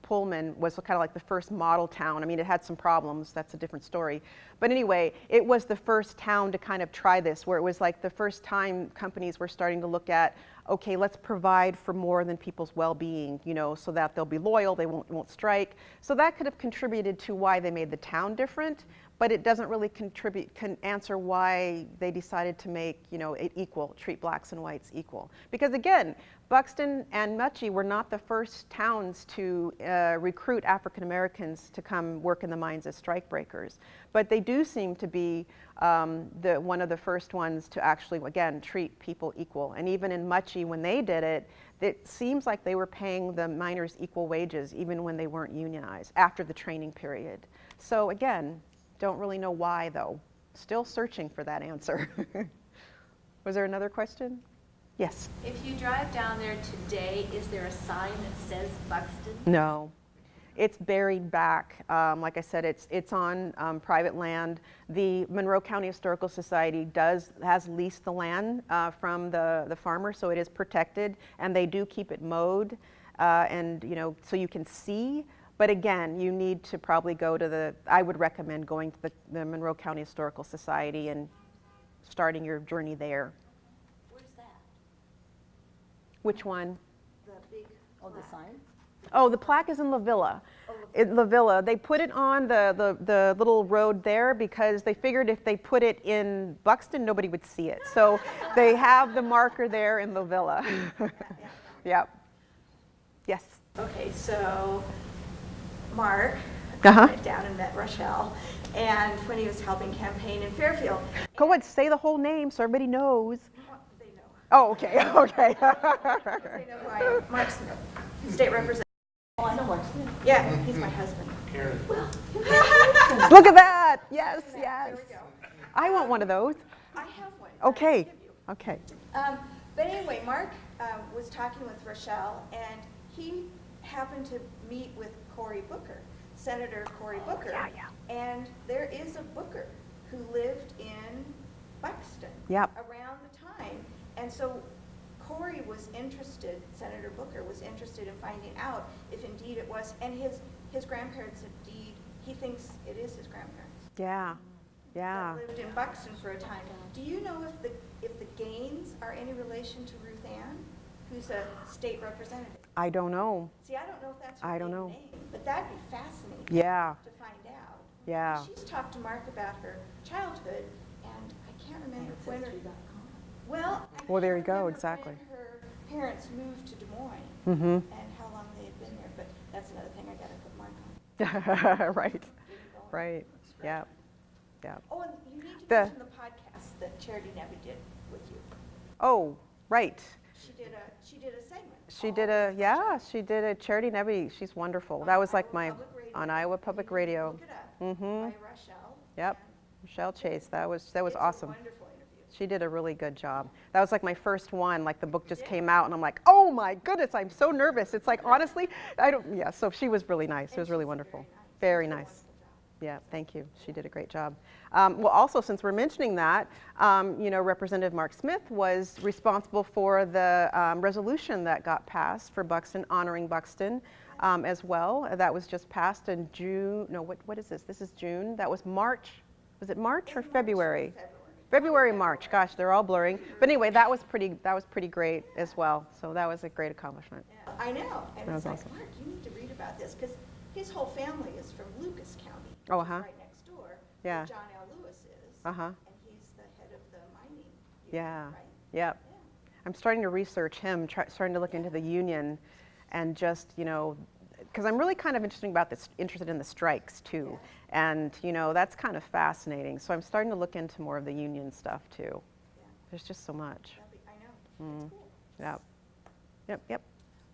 Pullman was kind of like the first model town. I mean, it had some problems, that's a different story. But anyway, it was the first town to kind of try this, where it was like the first time companies were starting to look at, okay, let's provide for more than people's well-being, so that they'll be loyal, they won't strike. So that could have contributed to why they made the town different, but it doesn't really answer why they decided to make, it equal, treat blacks and whites equal. Because again, Buxton and Muchie were not the first towns to recruit African Americans to come work in the mines as strikebreakers. But they do seem to be one of the first ones to actually, again, treat people equal. And even in Muchie, when they did it, it seems like they were paying the miners equal wages even when they weren't unionized after the training period. So again, don't really know why though. Still searching for that answer. Was there another question? Yes. If you drive down there today, is there a sign that says Buxton? No. It's buried back. Like I said, it's on private land. The Monroe County Historical Society has leased the land from the farmer, so it is protected, and they do keep it mowed, and so you can see. But again, you need to probably go to I would recommend going to the Monroe County Historical Society and starting your journey there. Where's that? Which one? The big the sign? Oh, the plaque is in La Villa. In La Villa. They put it on the little road there because they figured if they put it in Buxton, nobody would see it. So they have the marker there in La Villa. Yep. Yes. Okay, so Mark went down and met Rochelle, and when he was helping campaign in Fairfield. Go ahead, say the whole name so everybody knows. They know. Oh, okay, okay. They know who I am. Mark Smith, state representative. Oh, I know Mark Smith. Yeah, he's my husband. Well, look at that. Yes, yes. There we go. I want one of those. I have one. Okay, okay. But anyway, Mark was talking with Rochelle, and he happened to meet with Cory Booker, Senator Cory Booker. Yeah. And there is a Booker who lived in Buxton around the time. And so Cory was interested, Senator Booker was interested in finding out if indeed it was, and his grandparents indeed, he thinks it is his grandparents. Yeah, yeah. That lived in Buxton for a time. Do you know if the Gaines are any relation to Ruth Ann, who's a state representative? I don't know. See, I don't know if that's her I don't know. name, but that'd be fascinating Yeah. to find out. Yeah. She's talked to Mark about her childhood, and I can't remember when her, well, There you go, exactly. when her parents moved to Des Moines and how long they had been there, but that's another thing I gotta put Mark on. Right, right, yeah, yeah. Oh, and you need to The- mention the podcast that Charity Nebby did with you. Oh, right. She did a segment. She did a Charity Nebby. She's wonderful. That was like on Iowa Public Radio. Look it up. Mm-hmm. By Rochelle. Yep. Michelle Chase. That was It's awesome. a wonderful interview. She did a really good job. That was like my first one. Like the book just came out, and I'm like, oh my goodness, I'm so nervous. It's like honestly, yeah. So she was really nice. It was really wonderful. Very nice. Yeah, thank you. She did a great job. Well, also, since we're mentioning that, Representative Mark Smith was responsible for the resolution that got passed for Buxton, honoring Buxton as well. That was just passed in June. No, what is this? This is June. That was March. Was it March or February? February, March. Gosh, they're all blurring. But anyway, that was pretty great as well. So that was a great accomplishment. Yeah, I know. And That it's was like, awesome. Mark, you need to read about this, because his whole family is from Lucas County, Oh, which is uh-huh. right next door, Yeah. where John L. Lewis is. Uh-huh. And he's the head of the mining union, Yeah. right? Yep. Yeah. I'm starting to research him, starting to look into the union, and just, because I'm really kind of interested in the strikes too, and that's kind of fascinating. So I'm starting to look into more of the union stuff too. Yeah. There's just so much. I know. It's cool. Yep. Yep.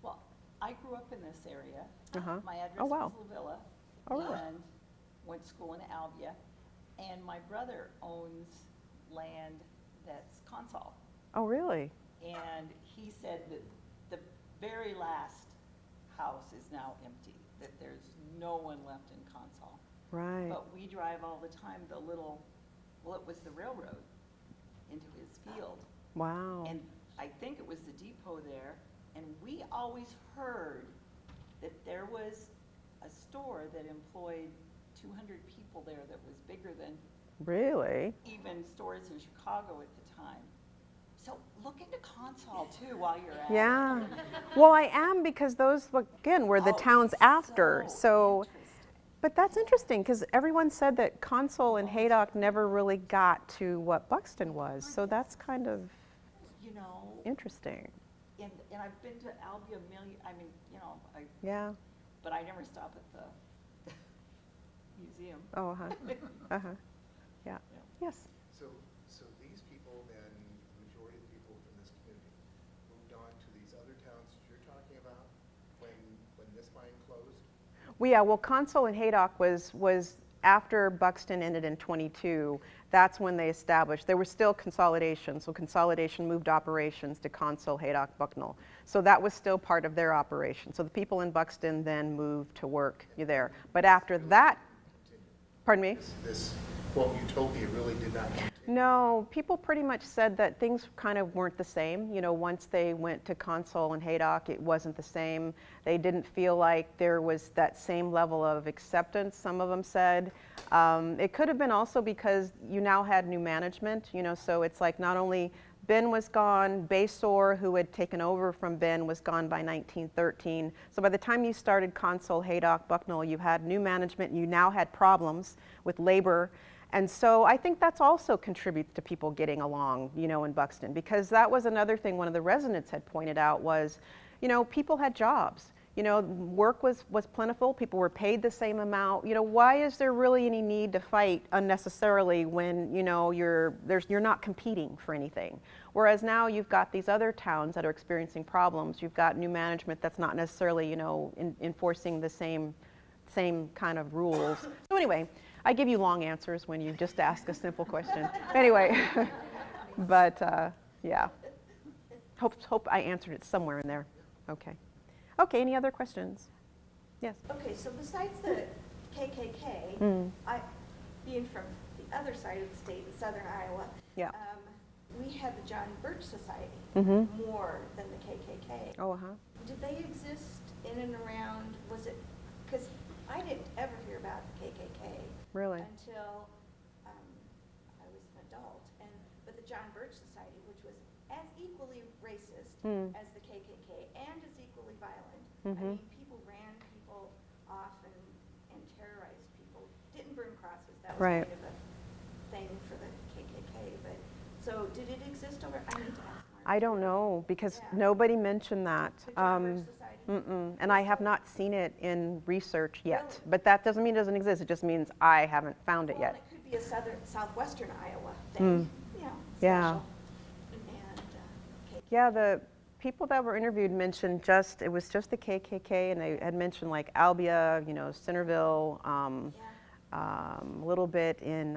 Well, I grew up in this area. Uh-huh. My address Oh, wow. was La Villa. Oh, really? And went to school in Albia. And my brother owns land that's Consol. Oh, really? And he said that the very last house is now empty, that there's no one left in Consol. Right. But we drive all the time it was the railroad into his field. Wow. And I think it was the depot there, and we always heard that there was a store that employed 200 people there that was bigger than Really? even stores in Chicago at the time. So look into Consol too while you're at it. Yeah. Well, I am, because those, again, were the towns after. So, but that's interesting, because everyone said that Consol and Haydock never really got to what Buxton was. So that's kind of interesting. And I've been to Albia a million, Yeah. but I never stop at the museum. Oh, yeah. Yes. So these people then, the majority of the people from this community, moved on to these other towns that you're talking about when this mine closed? Well, Consol and Haydock was after Buxton ended in 22. That's when they established. There was still consolidation, so consolidation moved operations to Consol, Haydock, Bucknell. So that was still part of their operation. So the people in Buxton then moved to work there. But after that, pardon me? This quote utopia really did not continue. No, people pretty much said that things kind of weren't the same. Once they went to Consol and Haydock, it wasn't the same. They didn't feel like there was that same level of acceptance, some of them said. It could have been also because you now had new management, so it's like not only Ben was gone, Basor, who had taken over from Ben, was gone by 1913. So by the time you started Consol, Haydock, Bucknell, you had new management, you now had problems with labor. And so I think that's also contributes to people getting along, in Buxton, because that was another thing one of the residents had pointed out was, people had jobs. Work was plentiful, people were paid the same amount. Why is there really any need to fight unnecessarily when, you're not competing for anything? Whereas now you've got these other towns that are experiencing problems. You've got new management that's not necessarily, enforcing the same kind of rules. So anyway, I give you long answers when you just ask a simple question. Anyway, but yeah, hope I answered it somewhere in there. Okay. Okay, any other questions? Yes. Okay, so besides the KKK, being from the other side of the state, in southern Iowa, Yeah. We had the John Birch Society more than the KKK. Oh, Did they exist in and around, was it, because I didn't ever hear about the KKK. Really? Until I was an adult. But the John Birch Society, which was as equally racist as the KKK and as equally violent. I mean, people ran people off and terrorized people. Didn't burn crosses. That was Right. kind of a thing for the KKK. But so did it exist over? I need to ask Mark. I don't know, because nobody mentioned that. The John Birch Society? And I have not seen it in research yet. Really? But that doesn't mean it doesn't exist. It just means I haven't found it Well, yet. it could be a southwestern Iowa thing. You know, Yeah. special. And, KKK. Yeah, the people that were interviewed mentioned it was just the KKK, and they had mentioned like Albia, you know, Centerville, a little bit in,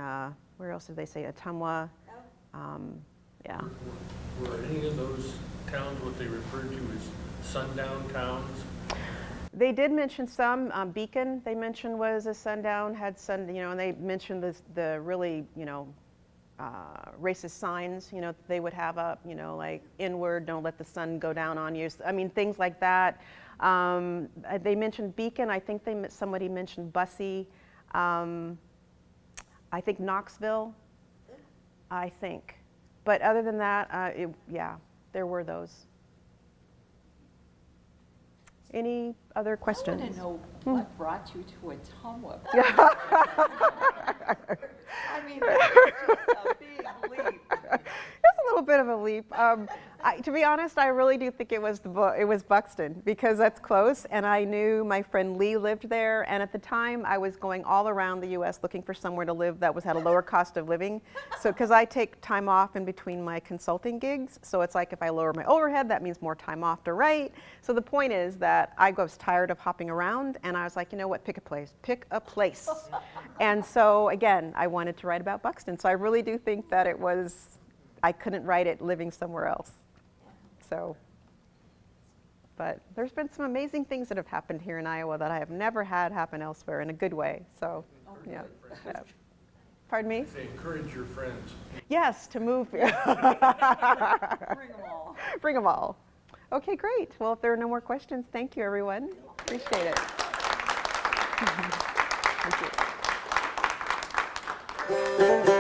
where else did they say, Ottumwa. Yeah. Were any of those towns what they referred to as sundown towns? They did mention some. Beacon, they mentioned, was a sundown, had you know, and they mentioned the really, you know, racist signs, you know, that they would have up, you know, like inward, don't let the sun go down on you. I mean, things like that. They mentioned Beacon. I think somebody mentioned Bussy. I think Knoxville, I think. But other than that, yeah, there were those. Any other questions? I want to know what brought you to Ottumwa. I mean, that's just a big leap. It's a little bit of a leap. To be honest, I really do think it was Buxton, because that's close, and I knew my friend Lee lived there, and at the time I was going all around the U.S. looking for somewhere to live that had a lower cost of living. So, because I take time off in between my consulting gigs, so it's like if I lower my overhead, that means more time off to write. So the point is that I was tired of hopping around, and I was like, you know what, pick a place. And so again, I wanted to write about Buxton. So I really do think that I couldn't write it living somewhere else. So, but there's been some amazing things that have happened here in Iowa that I have never had happen elsewhere in a good way. So, yeah. Pardon me? Say encourage your friends. Yes, to move. Bring them all. Bring them all. Okay, great. Well, if there are no more questions, thank you, everyone. Appreciate it. Thank you.